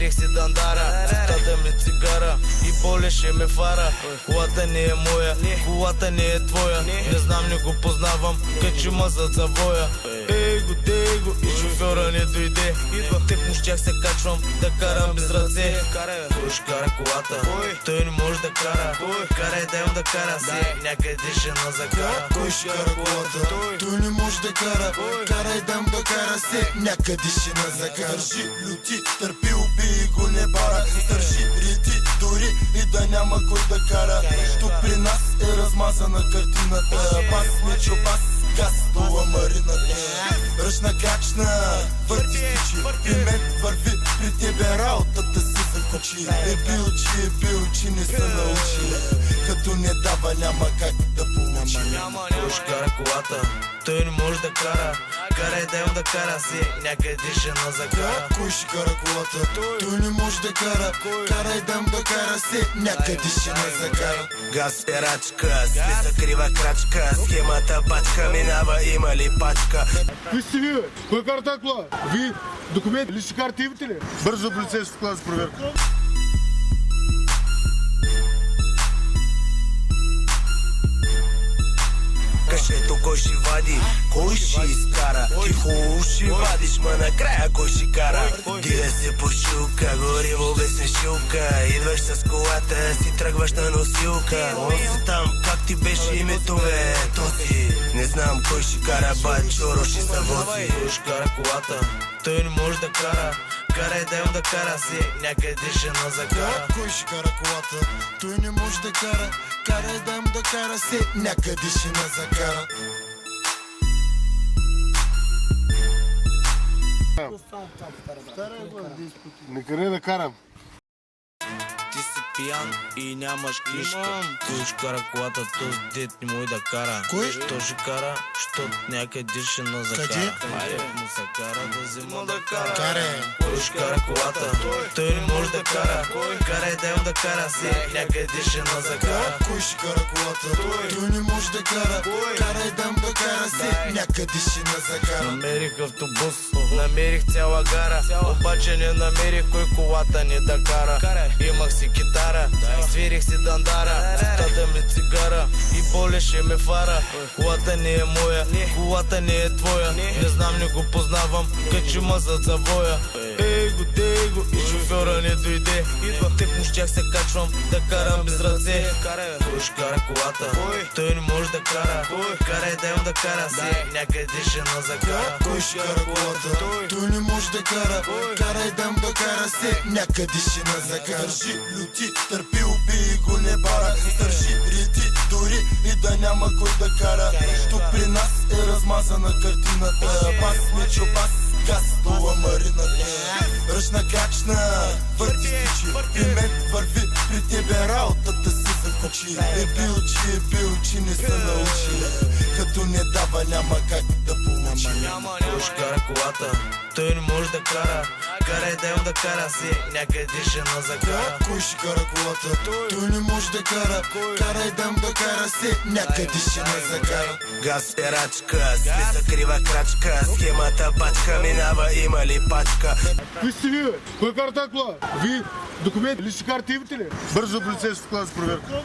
Свирих си дандара, цветата ми цигара и болеше ме фара. Колата не е моя, колата не е твоя. Не знам, не го познавам, качи ма зад завоя. Его, и шофьора не дойде. Тъкмо щях се качвам да карам без ръце. Кой ще кара колата? Той не може да кара. Карай дай му да кара се, някъде ще на закара. Кой ще кара колата? Той не може да кара. Карай дай му да кара се, някъде ще на закара. Държи, люти, търпи, убий го не бара. Държи, реди, дори и да няма кой да кара. Тук при нас е размазана картината. Бас, мечо, бас, газ, дола марината. Ръчна крачна, върти стичи. При мен върви, при тебе работата си закочи. Е бил, че не се научи. Като не дава, няма как да получи. Кой ще кара колата? Той не може да кара. Карай дай му да кара се, някъде ще на закара. Кой ще кара колата? Той не може да кара. Карай дай му да кара се, някъде ще на закара. Газ е рачка, списа крива крачка. Схемата бачка, минава има ли пачка. Кои сте ви, бе? Кой кара тази кола? Ви документи, лични карти имате ли? Бързо полицейски кола за проверка. Кашето кой ще вади, кой ще изкара. Ти хубаво ще вадиш, ма накрая кой ще кара. Дига се по шилка, гориво без шилка. Идваш с колата, си тръгваш на носилка. Он си там, как ти беше името бе, този. Не знам кой ще кара, бачоро ще се вози. Кой ще кара колата? Той не може да кара. Карай дай му да кара се, някъде ще на закара. Кой ще кара колата? Той не може да кара. Карай дай му да кара се, някъде ще на закара. Нека не да карам. Ти си пиян и нямаш книжка. Той ще кара колата, този дет не може да кара. Кой? Що ще кара? Щото някъде ще на закара. Къде? Хайде му се кара да взема да кара. Карай. Кой ще кара колата? Той не може да кара. Карай дай му да кара се, някъде ще на закара. Кой ще кара колата? Той не може да кара. Карай дай му да кара се, някъде ще на закара. Намерих автобус, намерих цяла гара. Обаче не намерих кой колата ни да кара. Имах си китара, свирих си дандара. Цветата ми цигара и болеше ме фара. Колата не е моя, колата не е твоя. Не знам, не го познавам, качи ма зад завоя. Его, и шофьора не дойде. Тъкмо щях се качвам да карам без ръце. Кой ще кара колата? Той не може да кара. Карай дай му да кара се, някъде ще на закара. Кой ще кара колата? Той не може да кара. Карай дай му да кара се, някъде ще на закара. Държи, люти, търпи, убий го не бара. Държи, реди, дори и да няма кой да кара. Тук при нас е размазана картината. Бас, мечо, бас, газ, дола марината. Ръчна крачна, върти стичи. При мен върви, при тебе работата си закочи. Е бил, че не се научи. Като не дава, няма как да получи. Кой ще кара колата? Той не може да кара. Карай дай му да кара се, някъде ще на закара. Кой ще кара колата? Той не може да кара. Карай дай му да кара се, някъде ще на закара. Газ е рачка, списа крива крачка. Схемата бачка, минава има ли пачка. Кои сте ви, бе? Кой кара тази кола? Ви документи, лични карти имате ли? Бързо полицейски кола за проверка.